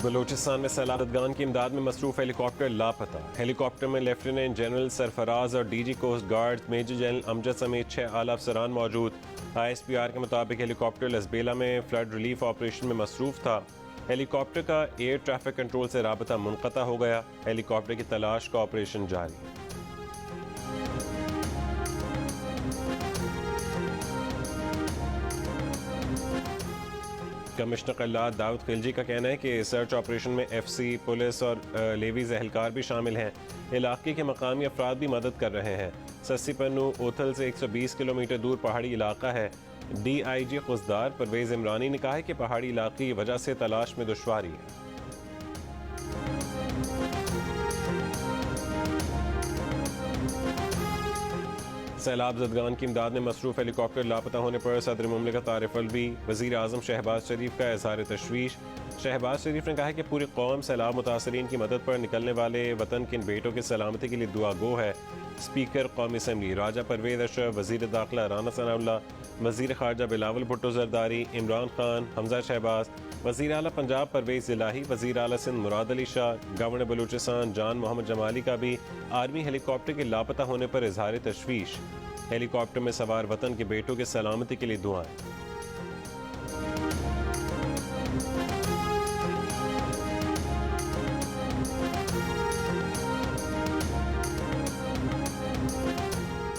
बलूचिस्तान में सैलाब की इमदाद में मसरूफ हेलीकॉप्टर लापता। हेलीकॉप्टर में लेफ्टिनेंट जनरल सरफराज और DG coast guard major general Amjad समेत 6 आला अफसरान मौजूद। ISPR के मुताबिक हेलीकॉप्टर लसबेला में फ्लड रिलीफ ऑपरेशन में मसरूफ था। हेलीकॉप्टर का एयर ट्रैफिक कंट्रोल से राबता मुनक़ता हो गया। हेलीकॉप्टर की तलाश का ऑपरेशन जारी। कमिश्नर कल्लात दाऊद खिलजी का कहना है कि सर्च ऑपरेशन में FC, पुलिस और लेवीज एहलकार भी शामिल हैं। इलाके के मकामी अफराद भी मदद कर रहे हैं। सस्सी पन्नू ओथल से 120 किलोमीटर दूर पहाड़ी इलाका है। DIG खुसदार परवेज इमरानी ने कहा है कि पहाड़ी इलाके की वजह से तलाश में दुश्वारी है। सैलाब ज़दगान की इमदाद में मसरूफ हेलीकॉप्टर लापता होने पर सदर मुमलिकत आरिफ अलवी, वज़ीर आज़म शहबाज शरीफ का इज़हार तशवीश। शहबाज शरीफ ने कहा है कि पूरी कौम सैलाब मुतासरीन की मदद पर निकलने वाले वतन के इन बेटों की सलामती के लिए दुआ गो है। स्पीकर कौमी असम्बली राजा परवेज अशरफ, वज़ीर दाखिला राना सनाउल्लाह, वज़ीर ख़ारजा बिलावल भुट्टो ज़रदारी, इमरान खान, हमजा शहबाज, वज़ीर आला पंजाब परवेज इलाही, वज़ीर आला सिंध मुराद अली शाह, गवर्नर बलूचिस्तान जान मोहम्मद जमाली का भी आर्मी हेलीकॉप्टर के लापता होने पर इज़हार तशवीश। हेलीकॉप्टर में सवार वतन के बेटों की सलामती के लिए दुआएं।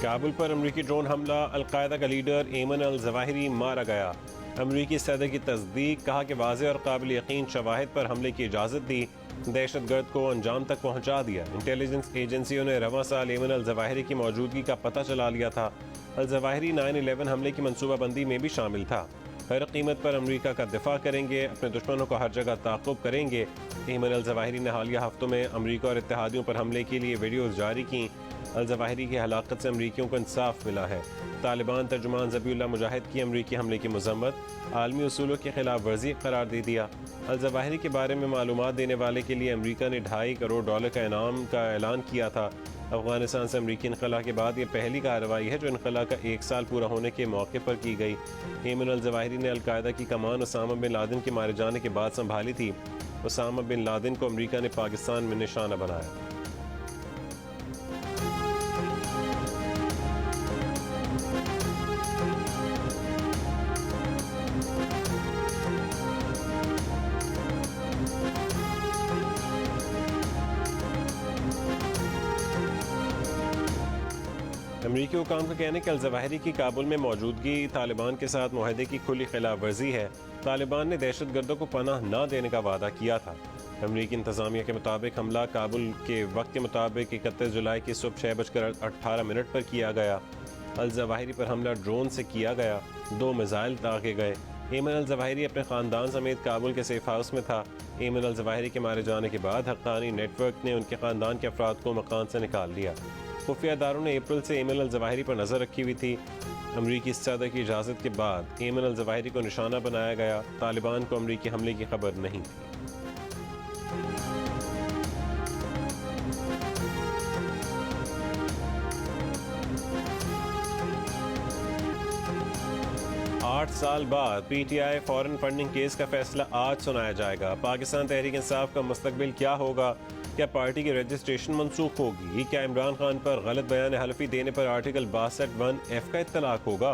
काबुल पर अमरीकी ड्रोन हमला, अलकायदा का लीडर एमन अल जवाहिरी मारा गया। अमरीकी सदर की तस्दीक, कहा कि वाज़ेह और काबिल यकीन शवाहिद पर हमले की इजाज़त दी, दहशतगर्द को अंजाम तक पहुंचा दिया। इंटेलिजेंस एजेंसियों ने रवां साल एमन अल जवाहिरी की मौजूदगी का पता चला लिया था। अल जवाहिरी 9/11 हमले की मनसूबाबंदी में भी शामिल था। हर कीमत पर अमरीका का दिफा करेंगे, अपने दुश्मनों को हर जगह ताक़ुब करेंगे। एमन अल जवाहिरी ने हालिया हफ्तों में अमरीका और इत्तेहादियों पर हमले के लिए वीडियोज़ जारी की। अल जवाहिरी की हलाकत से अमरीकियों को इंसाफ मिला है। तालिबान तर्जुमान ज़बीउल्लाह मुजाहिद की अमरीकी हमले की मज़म्मत, आलमी उसूलों की खिलाफ वर्जी करार दे दिया। अल जवाहिरी के बारे में मालूमात देने वाले के लिए अमरीका ने $2.5 करोड़ का इनाम का ऐलान किया था। अफगानिस्तान से अमरीकी इनखला के बाद ये पहली कार्रवाई है जो इनखला का 1 साल पूरा होने के मौके पर की गई। एमन अल जवाहिरी ने अलकायदा की कमान उसामा बिन लादेन के मारे जाने के बाद संभाली थी। उसामा बिन लादेन को अमरीका ने पाकिस्तान में निशाना बनाया। अमरीकी हुकाम का कहना है कि अल जवाहिरी की काबुल में मौजूदगी तालिबान के साथ मुआहदे की खुली खिलाफ वर्जी है। तालिबान ने दहशतगर्दों को पनाह न देने का वादा किया था। अमरीकी इंतजामिया के मुताबिक हमला काबुल के वक्त के मुताबिक 31 जुलाई की सुबह 6:18 पर किया गया। अल जवाहिरी पर हमला ड्रोन से किया गया। 2 मिसाइल दागे गए। एमन अल जवाहिरी अपने ख़ानदान समेत काबुल के सेफ हाउस में था। एमन अल जवाहिरी के मारे जाने के बाद हक्कानी नेटवर्क ने उनके ख़ानदान के अफराद को मकान से निकाल लिया। खुफिया इदारों ने अप्रैल से एमन अल जवाहिरी पर नज़र रखी हुई थी। अमरीकी सदर की इजाज़त के बाद एमन अल जवाहिरी को निशाना बनाया गया। तालिबान को अमरीकी हमले की खबर नहीं थी। आठ साल बाद PTI फॉरेन फंडिंग केस का फैसला आज सुनाया जाएगा। पाकिस्तान तहरीक इंसाफ का मुस्तकबिल क्या होगा? क्या पार्टी की रजिस्ट्रेशन मनसूख होगी? क्या इमरान खान पर गलत बयान हल्फी देने पर आर्टिकल 62(1)(f) का इत्तलाक होगा?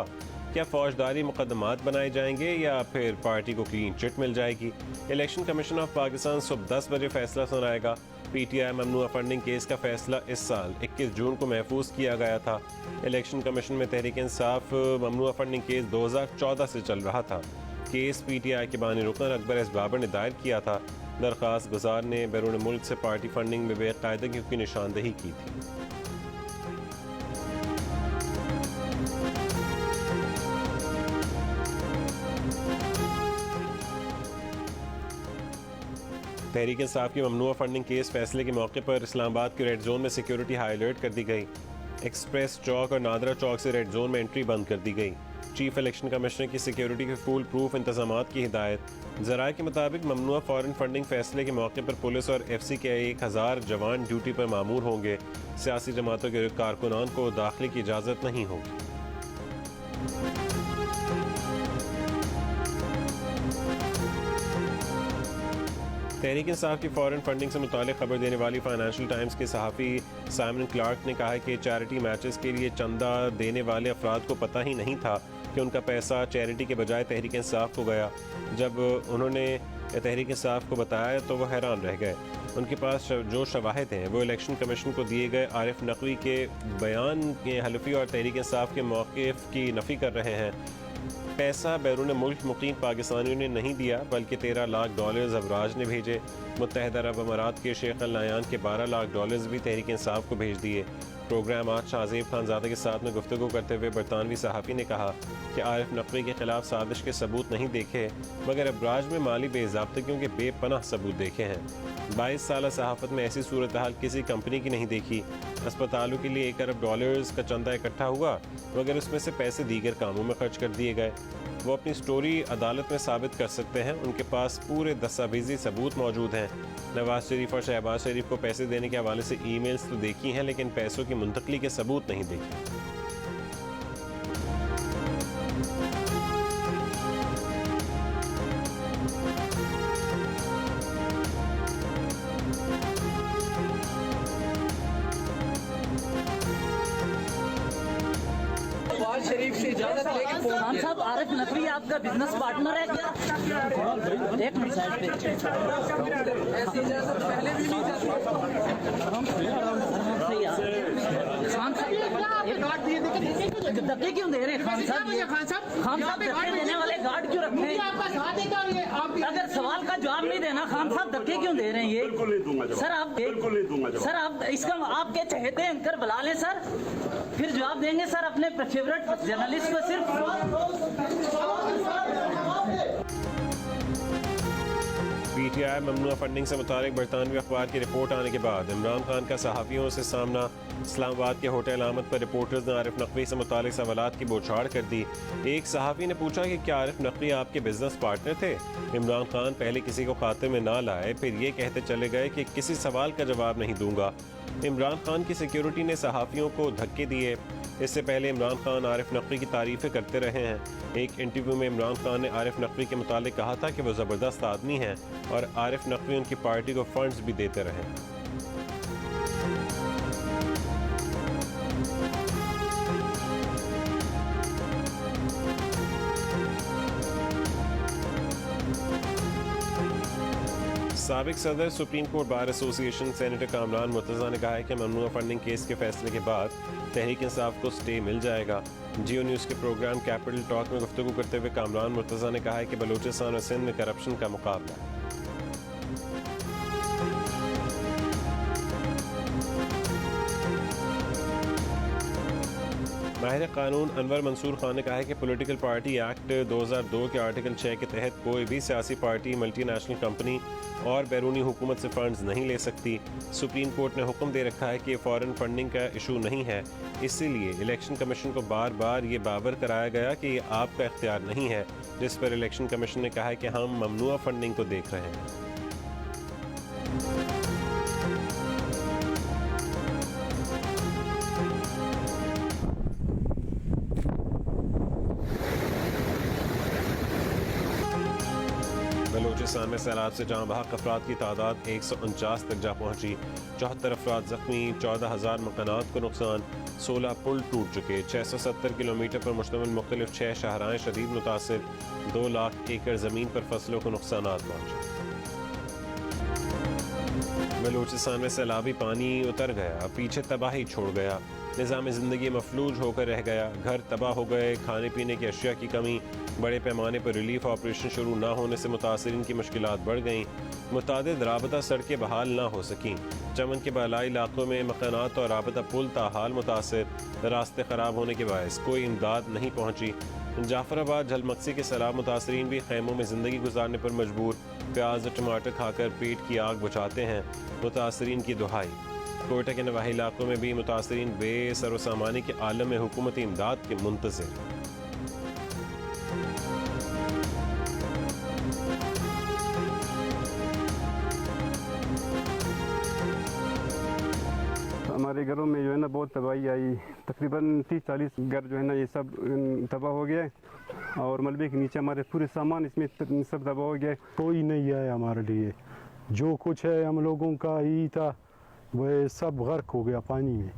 क्या फौजदारी मुकदमात बनाए जाएंगे या फिर पार्टी को क्लीन चिट मिल जाएगी? इलेक्शन कमीशन ऑफ पाकिस्तान सुबह 10 बजे फैसला सुनाएगा। PTI ममनुआ फंडिंग केस का फैसला इस साल 21 जून को महफूज किया गया था। इलेक्शन कमीशन में तहरीक इंसाफ ममनुआ फंडिंग केस 2014 से चल रहा था। केस PTI के बानी रुकन अकबर एस बाबर ने दायर किया था। दरख्वास्त गुजार ने बैरून मुल्क से पार्टी फंडिंग में बेकायदगी की निशानदेही की थी। तहरीक इंसाफ की ममनुआ फंडिंग केस फैसले के मौके पर इस्लामाबाद के रेड जोन में सिक्योरिटी हाई अलर्ट कर दी गई। एक्सप्रेस चौक और नादरा चौक से रेड जोन में एंट्री बंद कर दी गई। चीफ इलेक्शन कमिश्नर की सिक्योरिटी के फुल प्रूफ इंतजामात की हिदायत। ज़राए के मुताबिक ममनुआ फॉरेन फंडिंग फैसले के मौके पर पुलिस और FC के 1000 जवान ड्यूटी पर मामूर होंगे। सियासी जमातों के कारकुनान को दाखिले की इजाज़त नहीं होगी। तहरीक इंसाफ की फॉरेन फंडिंग से मुतालिक खबर देने वाली फाइनेंशियल टाइम्स के सहाफ़ी साइमन क्लार्क ने कहा है कि चैरिटी मैचेस के लिए चंदा देने वाले अफराद को पता ही नहीं था कि उनका पैसा चैरिटी के बजाय तहरीक इंसाफ को गया। जब उन्होंने तहरीक इंसाफ को बताया तो वह हैरान रह गए। उनके पास जो शवाहिद हैं वो इलेक्शन कमीशन को दिए गए आरिफ नकवी के बयान के हल्फी और तहरीक इंसाफ के मौक़िफ़ की नफ़ी कर रहे हैं। पैसा बैरून मुल्क मुकीम पाकिस्तानियों ने नहीं दिया बल्कि $13 लाख अबराज ने भेजे। मुत्तहिदा अरब अमारात के शेख अल नयान के $12 लाख भी तहरीक इंसाफ को भेज दिए। प्रोग्राम आज शाहज़ेब खानज़ादा के साथ में गुफ्तगू करते हुए बरतानवी सहाफ़ी ने कहा कि आरिफ नकवी के खिलाफ साजिश के सबूत नहीं देखे मगर अबराज में माली बेज़ाब्तगियों के बेपनाह सबूत देखे हैं। 22 साल सहाफ़त में ऐसी सूरत हाल किसी कंपनी की नहीं देखी। अस्पतालों के लिए $1 अरब का चंदा इकट्ठा हुआ मगर उसमें से पैसे दीगर कामों में खर्च कर दिए गए। वो अपनी स्टोरी अदालत में साबित कर सकते हैं। उनके पास पूरे दस्तावेजी सबूत मौजूद हैं। नवाज शरीफ और शहबाज शरीफ को पैसे देने के हवाले से ईमेल्स तो देखी हैं लेकिन पैसों की मुंतकली के सबूत नहीं देखे। शरीफ से इजाजत लेके खान साहब आरिफ नकवी आपका बिजनेस पार्टनर है क्या? एक मिनट साइड पे। ऐसी इजाजत पहले भी नहीं जाती। खान साहब धक्के क्यों दे रहे हैं? खान साहब धक्के देने वाले गार्ड क्यों रखे हैं? अगर सवाल का जवाब नहीं देना खान साहब धक्के क्यों दे रहे हैं? ये बिल्कुल नहीं दूंगा सर। आप सर आप इसका आपके चहेते एंकर बुला लें सर, फिर जवाब देंगे सर अपने फेवरेट जर्नलिस्ट को सिर्फ। PTI ममनुआ फंडिंग से मुतालिक बरतानवी अखबार की रिपोर्ट आने के बाद इमरान खान का सहाफ़ियों से सामना। इस्लामाबाद के होटल आमद पर रिपोर्टर्स ने आरिफ नकवी से मुतालिक सवालात की बौछार कर दी। एक सहाफ़ी ने पूछा कि क्या आरिफ नकवी आपके बिजनेस पार्टनर थे? इमरान खान पहले किसी को खाते में ना लाए, फिर ये कहते चले गए कि किसी सवाल का जवाब नहीं दूंगा। इमरान खान की सिक्योरिटी ने सहाफ़ियों को धक्के दिए। इससे पहले इमरान खान आरिफ नकवी की तारीफ़ें करते रहे हैं। एक इंटरव्यू में इमरान खान ने आरिफ नकवी के मुतालिक कहा था कि वो ज़बरदस्त आदमी हैं और आरिफ नकवी उनकी पार्टी को फंड्स भी देते रहे। साबिक सदर supreme court bar association senator Kamran Murtaza ने कहा है कि ममनुआ फंडिंग केस के फैसले के बाद तहरीक इंसाफ को स्टे मिल जाएगा। जियो न्यूज़ के प्रोग्राम कैपिटल टॉक में गुफ्तगू करते हुए कामरान मुर्तज़ा ने कहा है कि बलूचिस्तान और सिंध में करप्शन का मुकाबला है। माहिर कानून अनवर मंसूर खान ने कहा है कि पॉलिटिकल पार्टी एक्ट 2002 के आर्टिकल 6 के तहत कोई भी सियासी पार्टी मल्टीनेशनल कंपनी और बैरूनी हुकूमत से फंड्स नहीं ले सकती। सुप्रीम कोर्ट ने हुक्म दे रखा है कि फॉरेन फंडिंग का इशू नहीं है, इसीलिए इलेक्शन कमीशन को बार बार ये बावर कराया गया कि ये आपका इख्तियार नहीं है, जिस पर इलेक्शन कमीशन ने कहा है कि हम ममनुआ फंडिंग को देख रहे हैं। बलूचिस्तान में सैलाब से जहाँ बहक अफराद की तादाद 149 तक जा पहुँची। 74 अफराद जख्मी, 14,000 मकानात को नुकसान, 16 पुल टूट चुके। 670 किलोमीटर पर मुश्तमिल मुख्तलिफ 6 शहराएँ शदीद मुतासिर। 2 लाख एकड़ ज़मीन पर फसलों को नुकसान पहुँचे। बलूचिस्तान में सैलाबी पानी उतर गया, पीछे तबाही छोड़ गया। निज़ाम ज़िंदगी मफलूज होकर रह गया। घर तबाह हो गए। खाने पीने की अशिया की कमी, बड़े पैमाने पर रिलीफ ऑपरेशन शुरू न होने से मुतासरीन की मुश्किलात बढ़ गईं। मुतादिद राबता सड़कें बहाल ना हो सकीं। चमन के बालाई इलाकों में मकानात और राबता पुल ताहाल मुतासर। रास्ते ख़राब होने के बायस कोई इमदाद नहीं पहुँची। जाफराबाद झलमक्सी के सैलाब मुतासरीन भी खैमों में ज़िंदगी गुजारने पर मजबूर। प्याज और टमाटर खाकर पेट की आग बुझाते हैं। मुतासरीन की दुहाई। कोयटा के नवाही इलाकों में भी मुतासरीन बेसर व सामानी के आलम में हुकूमती इमदाद के मुंतज़िर। हमारे घरों में जो है ना बहुत तबाही आई। तकरीबन 30-40 घर जो है ना ये सब तबाह हो गया और मलबे के नीचे हमारे पूरे सामान इसमें सब तबाह हो गया। कोई नहीं आया हमारे लिए, जो कुछ है हम लोगों का ही था वह सब गर्क हो गया पानी में।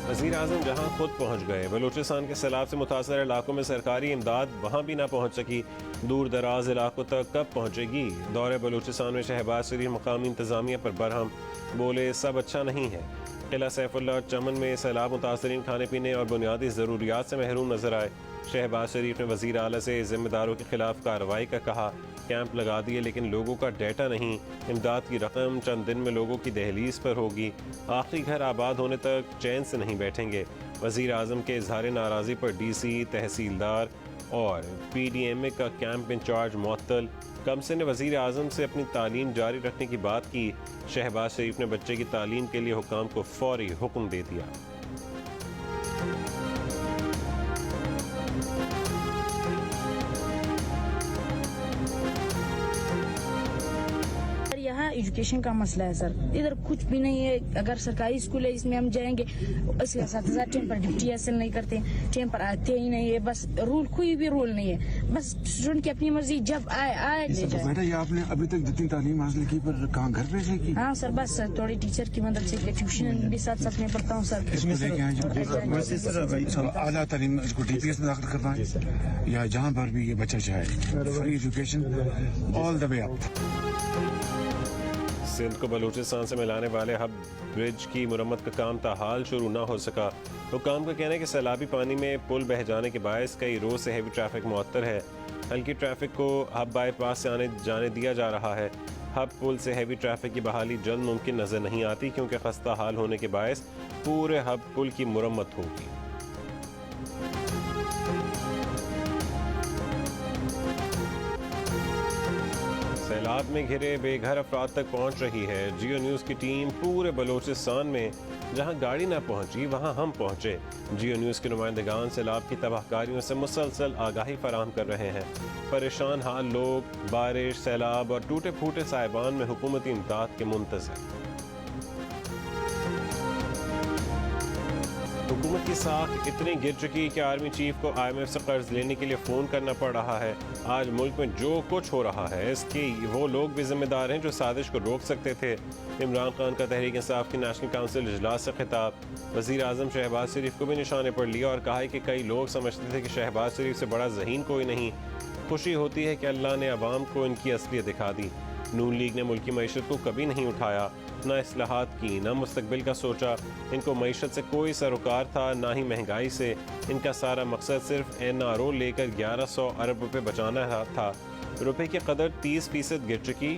वज़ीर आज़म जहाँ खुद पहुँच गए, बलूचिस्तान के सैलाब से मुतासर इलाकों में सरकारी इमदाद वहाँ भी ना पहुँच सकी, दूर दराज इलाकों तक कब पहुँचेगी। दौरे बलूचिस्तान में शहबाज शरीफ मकामी इंतज़ामिया पर बरहम, बोले सब अच्छा नहीं है। किला सैफुल्लाह चमन में सैलाब मुतासरीन खाने पीने और बुनियादी ज़रूरियात से महरूम नजर आए। शहबाज शरीफ ने वज़ीर आला से ज़िम्मेदारों के खिलाफ कार्रवाई का कहा। कैंप लगा दिए लेकिन लोगों का डेटा नहीं, इमदाद की रकम चंद दिन में लोगों की दहलीज पर होगी, आखिरी घर आबाद होने तक चैन से नहीं बैठेंगे। वज़ीर आज़म के इजहार नाराज़ी पर DC, तहसीलदार और PDMA का कैंप इंचार्ज मुअत्तल। कमसे ने वज़ीर आज़म से अपनी तालीम जारी रखने की बात की। शहबाज शरीफ ने बच्चे की तालीम के लिए हुक्काम को फौरी हुक्म दे दिया। यहाँ एजुकेशन का मसला है सर, इधर कुछ भी नहीं है। अगर सरकारी स्कूल है इसमें हम जाएंगे, इसके साथ टाइम पर ड्यूटी हासिल नहीं करते, टाइम पर आते ही नहीं है। बस रूल, कोई भी रूल नहीं है, बस स्टूडेंट की अपनी मर्जी, जब आए ले जाए। बेटा ये आपने अभी तक जितनी तालीम हासिल की पर कहाँ घर पे से की? हाँ सर, बस थोड़ी टीचर की मदद से, ट्यूशन भी साथ साथ में पढ़ता हूँ सर। आला तालीम इसको DPS में दाखिल करना है या जहाँ पर भी ये बच्चा चाहे, free education all the way up. Sindh को बलूचिस्तान से मिलाने वाले हब ब्रिज की मुरम्मत का काम ताहाल शुरू ना हो सका। हुक्काम का कहना है कि सैलाबी पानी में पुल बह जाने के बायस कई रोज से हेवी ट्रैफिक मुअत्तर है। हल्की ट्रैफिक को हब बाईपास से आने जाने दिया जा रहा है। हब पुल से हेवी ट्रैफिक की बहाली जल्द मुमकिन नजर नहीं आती क्योंकि खस्ता हाल होने के बायस पूरे हब पुल की मुरम्मत होगी। सैलाब में घिरे बेघर अफराद तक पहुंच रही है। जियो न्यूज़ की टीम पूरे बलूचिस्तान में, जहां गाड़ी ना पहुंची वहां हम पहुंचे। जियो न्यूज़ के नुमाइंदगान सैलाब की तबाहकारियों से मुसलसल आगाही फराहम कर रहे हैं। परेशान हाल लोग बारिश, सैलाब और टूटे फूटे साहिबान में हुकूमती इमदाद के मुंतज़िर। हुकूमत की साख इतनी गिर चुकी कि आर्मी चीफ को IMF से कर्ज लेने के लिए फ़ोन करना पड़ रहा है। आज मुल्क में जो कुछ हो रहा है इसकी वो लोग भी जिम्मेदार हैं जो साजिश को रोक सकते थे। इमरान खान का तहरीक इंसाफ की नेशनल काउंसिल इजलास से खिताब। वज़ीर आज़म शहबाज शरीफ को भी निशाने पर लिया और कहा है कि कई लोग समझते थे कि शहबाज शरीफ से बड़ा ज़हीन कोई नहीं। खुशी होती है कि अल्लाह ने अवाम को इनकी असलियत दिखा दी। नून लीग ने मुल्की मईशत को कभी नहीं उठाया, ना इस्लाहात की, ना मुस्तकबिल का सोचा। इनको मईशत से कोई सरोकार था, ना ही महंगाई से। इनका सारा मकसद सिर्फ NRO लेकर 1100 अरब रुपए बचाना था। रुपए की कदर 30% गिर चुकी।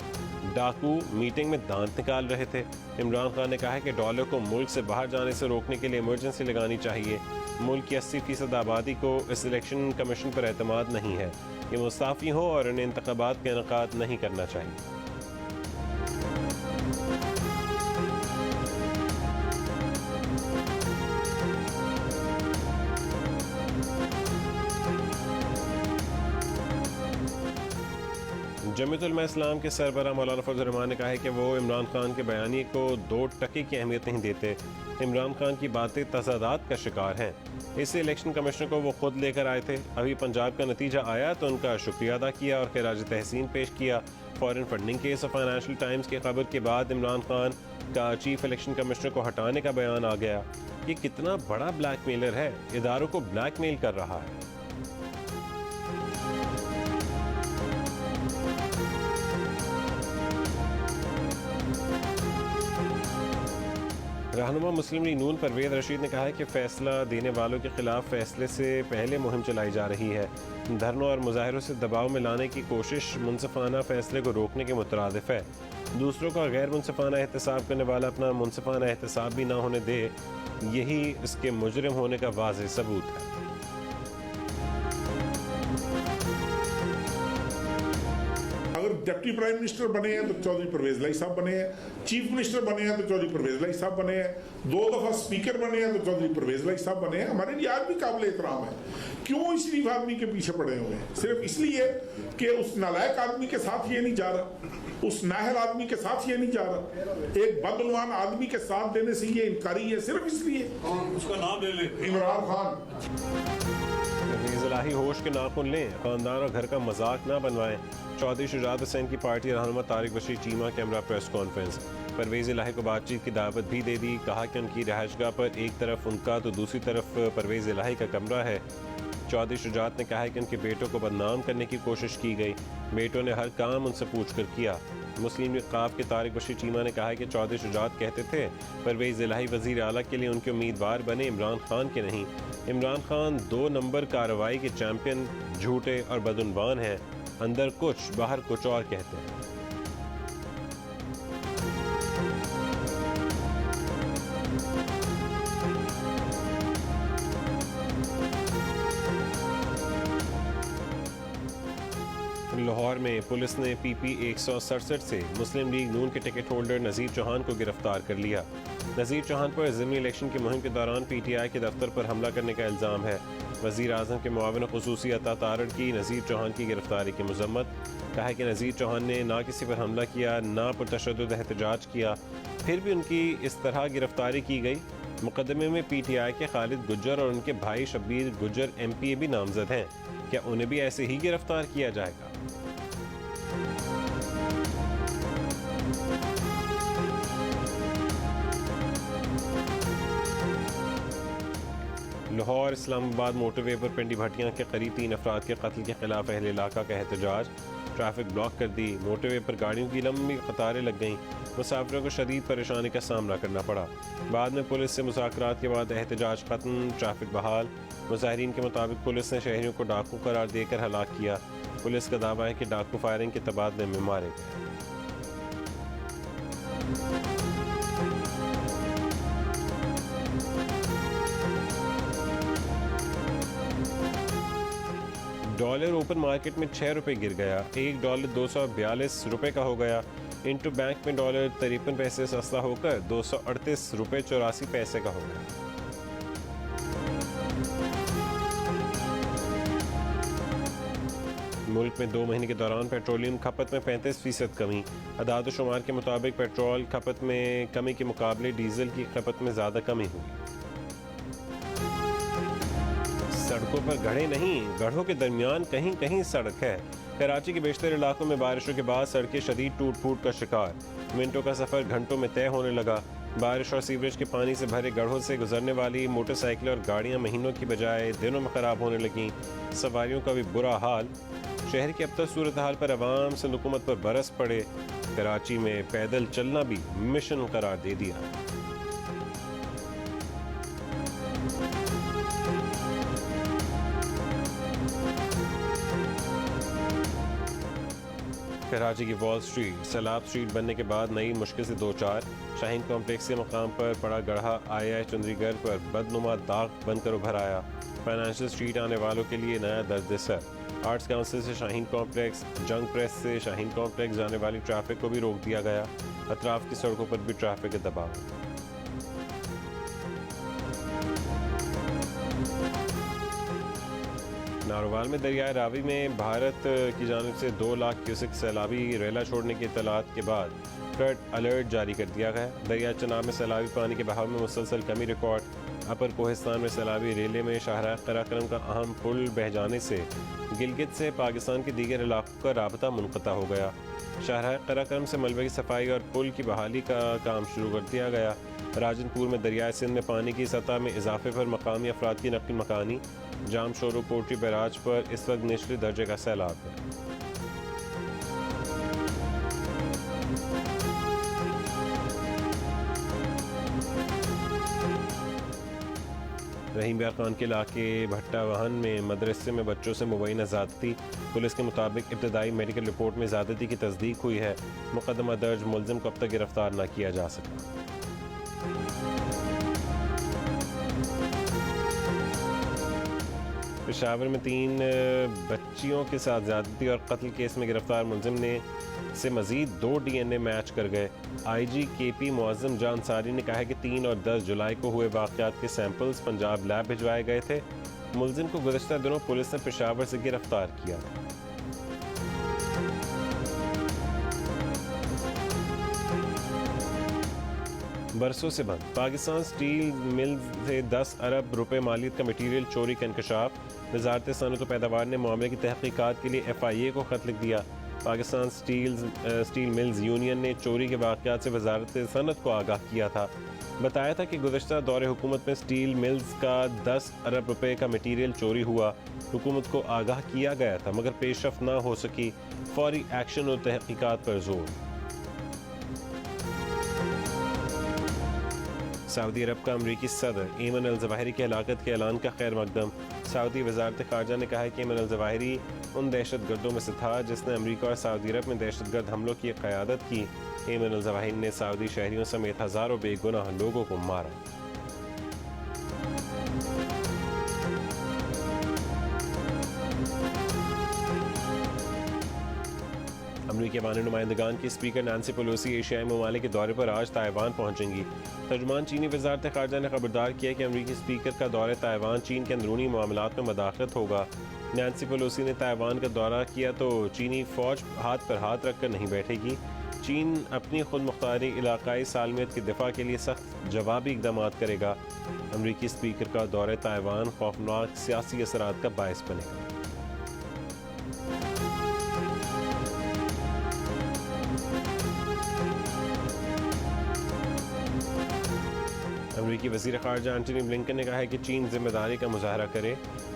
डाकू मीटिंग में दांत निकाल रहे थे। इमरान खान ने कहा है कि डॉलर को मुल्क से बाहर जाने से रोकने के लिए इमरजेंसी लगानी चाहिए। मुल्क की 80% आबादी को इस इलेक्शन कमीशन पर एतमाद नहीं है। ये मुस्ताफ़ी हो और इन्हें इंतखाबात का इनेकाद नहीं करना चाहिए। जमीयत उलमा इस्लाम के सरबराह मौलाना फजल रहमान ने कहा है कि वो इमरान खान के बयानी को 2 टके की अहमियत नहीं देते। इमरान खान की बातें तजादात का शिकार हैं। इससे इलेक्शन कमिश्नर को वो खुद लेकर आए थे। अभी पंजाब का नतीजा आया तो उनका शुक्रिया अदा किया और खिराज तहसीन पेश किया। फॉरेन फंडिंग केस और फाइनेंशियल टाइम्स की खबर के बाद इमरान खान का चीफ इलेक्शन कमिश्नर को हटाने का बयान आ गया। ये कितना बड़ा ब्लैकमेलर है, इदारों को ब्लैकमेल कर रहा है। रहनुमा मुस्लिम लीग नून परवेज रशीद ने कहा है कि फैसला देने वालों के खिलाफ फैसले से पहले मुहिम चलाई जा रही है। धरनों और मुजाहरों से दबाव में लाने की कोशिश मुनसिफाना फैसले को रोकने के मुतरादिफ है। दूसरों का गैर मुनसिफाना एहतसाब करने वाला अपना मुनसिफाना एहतसाब भी ना होने दे, यही इसके मुजरिम होने का वाज़ेह सबूत है। अगर डिप्टी प्राइम मिनिस्टर बने हैं तो चौधरी परवेज लाई साहब बने हैं, चीफ मिनिस्टर बने हैं तो चौधरी परवेज लाई साहब बने हैं, 2 दफा स्पीकर बने हैं तो चौधरी परवेज लाई साहब बने हैं। हमारे लिए आज भी काबिल एहतराम है। क्यों इस शरीफ आदमी के पीछे पड़े हुए हैं? सिर्फ इसलिए कि उस नालायक आदमी के साथ ये नहीं जा रहा, उस नाहल आदमी के साथ ये नहीं जा रहा, एक बदउनवान आदमी के साथ देने से ये इनकारी है, सिर्फ इसलिए। उसका नाम ले ले, इमरान खान। इलाही होश के नाखून लें, खानदान और घर का मजाक ना बनवाएं। चौधरी शुजात हुसैन की पार्टी रहनुमा तारिक बशीर चीमा के हमरा प्रेस कॉन्फ्रेंस। परवेज़ इलाही को बातचीत की दावत भी दे दी। कहा कि उनकी रहायशगाह पर एक तरफ उनका तो दूसरी तरफ परवेज़ इलाही का कमरा है। चौधरी शुजात ने कहा है कि उनके बेटों को बदनाम करने की कोशिश की गई। बेटों ने हर काम उनसे पूछ कर किया। मुस्लिम लीग क़ाफ के तारिक बशीर चीमा ने कहा है कि चौधरी शुजात कहते थे परवेज़ इलाही वज़ीर आला के लिए उनके उम्मीदवार बने, इमरान खान के नहीं। इमरान खान 2 नंबर कार्रवाई के चैंपियन, झूठे और बदउनवान हैं। अंदर कुछ बाहर कुछ और कहते हैं। लाहौर में पुलिस ने PP 167 से मुस्लिम लीग नून के टिकट होल्डर नज़ीर चौहान को गिरफ्तार कर लिया। नज़ीर चौहान पर ज़िमनी इलेक्शन की मुहिम के दौरान PTI के दफ्तर पर हमला करने का इल्ज़ाम है। वज़ीर आज़म के मुआविन ख़ुसूसी अता तारड़ की नज़ीर चौहान की गिरफ्तारी की मज़म्मत। कहा है कि नज़ीर चौहान ने ना किसी पर हमला किया, ना पुरतशद्दुद एहतजाज किया, फिर भी उनकी इस तरह गिरफ्तारी की गई। मुकदमे में PTI के खालिद गुज्जर और उनके भाई शब्बीर गुज्जर MPA भी नामजद हैं। क्या उन्हें भी ऐसे ही गिरफ्तार किया जाएगा? लाहौर इस्लामाबाद मोटरवे पर पिंडी भट्टियां के करीब 3 अफराद के कत्ल के खिलाफ अहले इलाका का एहतजाज। ट्रैफिक ब्लॉक कर दी। मोटरवे पर गाड़ियों की लंबी कतारें लग गईं। मुसाफिरों को शदीद परेशानी का सामना करना पड़ा। बाद में पुलिस से मुज़ाकरात के बाद एहतजाज खत्म, ट्रैफिक बहाल। मुज़ाहिरीन के मुताबिक पुलिस ने शहरियों को डाकू करार देकर हलाक किया। पुलिस का दावा है कि डाकू फायरिंग के तबादले में मारे गए। डॉलर ओपन मार्केट में 6 रुपये गिर गया। $1 242 रुपये का हो गया। इंटू बैंक में डॉलर 53 पैसे सस्ता होकर 238 रुपये 84 पैसे का हो गया। मुल्क में 2 महीने के दौरान पेट्रोलियम खपत में 35% कमी। अदाद शुमार के मुताबिक पेट्रोल खपत में कमी के मुकाबले डीजल की खपत में ज़्यादा कमी हुई। सड़कों पर गड्ढे नहीं, गड्ढों के दरमियान कहीं कहीं सड़क है। कराची के बेशतर इलाकों में बारिशों के बाद सड़कें शदीद टूट फूट का शिकार। मिनटों का सफ़र घंटों में तय होने लगा। बारिश और सीवरेज के पानी से भरे गड्ढों से गुजरने वाली मोटरसाइकिल और गाड़ियां महीनों की बजाय दिनों में ख़राब होने लगीं। सवारियों का भी बुरा हाल। शहर की अब तक सूरत हाल पर अवाम से हुकूमत पर बरस पड़े। कराची में पैदल चलना भी मिशन करार दे दिया। कराची की वॉल स्ट्रीट सैलाब स्ट्रीट बनने के बाद नई मुश्किल से 2-4। शाहीन कॉम्प्लेक्स के मकाम पर पड़ा गढ़ा आया चुंदरीगढ़ पर बदनुमा दाग बनकर उभर आया। फाइनेंशियल स्ट्रीट आने वालों के लिए नया दर्द सर। आर्ट्स काउंसिल से शाहीन कॉम्प्लेक्स, जंग प्रेस से शाहीन कॉम्प्लेक्स जाने वाली ट्रैफिक को भी रोक दिया गया। अतराफ की सड़कों पर भी ट्रैफिक का दबाव। नारोवाल में दरियाए रावी में भारत की जानिब से 2 लाख क्यूसेक सैलाबी रेला छोड़ने की इत्तलात के बाद फ्लड अलर्ट जारी कर दिया गया। दरिया चनाब में सैलाबी पानी के बहाव में मुसलसल कमी रिकॉर्ड। अपर कोहिस्तान में सैलाबी रेले में शाहराह कराक्रम का अहम पुल बह जाने से गिलगित से पाकिस्तान के दीगर इलाकों का राबता मुनक़ता हो गया। शाहराह कराक्रम से मलबे की सफाई और पुल की बहाली का काम शुरू कर दिया गया। राजनपुर में दरियाए सिंध में पानी की सतह में इजाफे पर मकामी अफराद की नक़ल मकानी। जाम शोरो कोटरी बैराज पर इस वक्त निचले दर्जे का सैलाब है। रहीम बियार खान के इलाके भट्टा वाहन में मदरसे में बच्चों से मुबैना ज़्यादती। पुलिस के मुताबिक इब्तदाई मेडिकल रिपोर्ट में ज़्यादती की तस्दीक हुई है। मुकदमा दर्ज, मुलजिम को अब तक गिरफ्तार न किया जा सका। पेशावर में 3 बच्चियों के साथ ज़्यादती और कत्ल केस में गिरफ्तार मुलजिम ने से मजीद 2 DNA मैच कर गए। IG KP मुअज़्ज़म जान अंसारी ने कहा है कि 3 और 10 जुलाई को हुए वाक़यात के सैंपल्स पंजाब लैब भिजवाए गए थे। मुलजिम को गुज़श्ता दिनों पुलिस ने पेशावर से गिरफ्तार किया। बरसों से बंद पाकिस्तान स्टील मिल से 10 अरब रुपए मालियत का मटीरियल चोरी का इंकशाफ। वजारत सनअत व पैदावार ने मामले की तहकीकात के लिए FIA को खत लिख दिया। पाकिस्तान स्टील मिल्स यूनियन ने चोरी के वाक़यात से वजारत सनअत को आगाह किया था। बताया था कि गुज़श्ता दौरे हुकूमत में स्टील मिल्स का 10 अरब रुपए का मटीरियल चोरी हुआ। हुकूमत को आगाह किया गया था मगर पेशरफ ना हो सकी। फौरी एक्शन और तहकीकात पर जोर। सऊदी अरब का अमरीकी सदर एमन अल ज़वाहिरी की हलाकत के ऐलान का खैर मकदम। सऊदी वजारत ख़ारजा ने कहा है कि एमन अल ज़वाहिरी उन दहशत गर्दों में से था जिसने अमरीका और सऊदी अरब में दहशत गर्द हमलों की क़यादत की। एमन अल ज़वाहिरी ने सऊदी शहरियों समेत हज़ारों बेगुनाह लोगों को मारा। अमरीकी बानी नुमाइंदगान की स्पीकर नैंसी पेलोसी एशियाई ममालिक के दौरे पर आज ताइवान पहुंचेंगी। तर्जुमान चीनी वजारत ख़ारजा ने खबरदार किया कि अमरीकी स्पीकर का दौरे ताइवान चीन के अंदरूनी मामलात में मदाखलत होगा। नैंसी पेलोसी ने ताइवान का दौरा किया तो चीनी फ़ौज हाथ पर हाथ रखकर नहीं बैठेगी। चीन अपनी खुद मुख्तारी इलाकाई सालमियत के दिफा के लिए सख्त जवाबी इकदाम करेगा। अमरीकी स्पीकर का दौरे ताइवान खौफनाक सियासी असरात का बायस बनेगा। अमरीकी वज़ीर ख़ारजा एंटनी ब्लिंकन ने कहा है कि चीन जिम्मेदारी का मुजाहरा करे।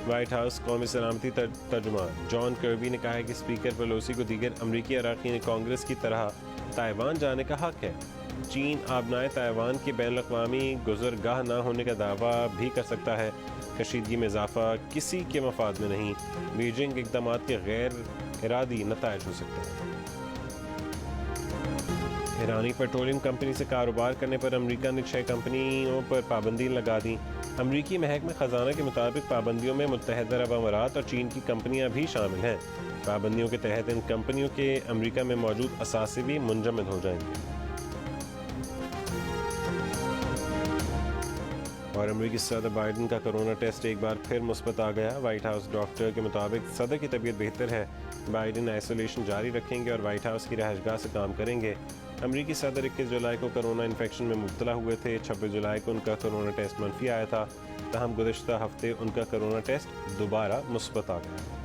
वाइट हाउस कौमी सलामती तर्जुमान जॉन कर्बी ने कहा है कि स्पीकर पेलोसी को दीगर अमरीकी अरकान कांग्रेस की तरह ताइवान जाने का हक है। चीन आबनाए ताइवान के बैनुल-अक़वामी गुज़रगाह न होने का दावा भी कर सकता है। कशीदगी में इजाफा किसी के मफाद में नहीं। बीजिंग इक़दाम के गैर इरादी नताइज हो सकते हैं। ईरानी पेट्रोलियम कंपनी से कारोबार करने पर अमेरिका ने 6 कंपनियों पर पाबंदी लगा दी। अमरीकी महकमे ख़जाना के मुताबिक पाबंदियों में मुत्तहिदा अरब अमारात और चीन की कंपनियां भी शामिल हैं। पाबंदियों के तहत इन कंपनियों के अमरीका में मौजूद असासे भी मुंजमद हो जाएंगे। और अमरीकी सदर बाइडन का कोरोना टेस्ट एक बार फिर मुस्बत आ गया। वाइट हाउस डॉक्टर के मुताबिक सदर की तबीयत बेहतर है। बाइडन आइसोलेशन जारी रखेंगे और वाइट हाउस की रहायशगाह से काम करेंगे। अमरीकी सदर 21 जुलाई को कोरोना इन्फेक्शन में मुब्तला हुए थे। 26 जुलाई को उनका कोरोना टेस्ट मनफी आया था। तहम गुज़श्ता हफ्ते उनका कोरोना टेस्ट दोबारा मुस्बत आ गया।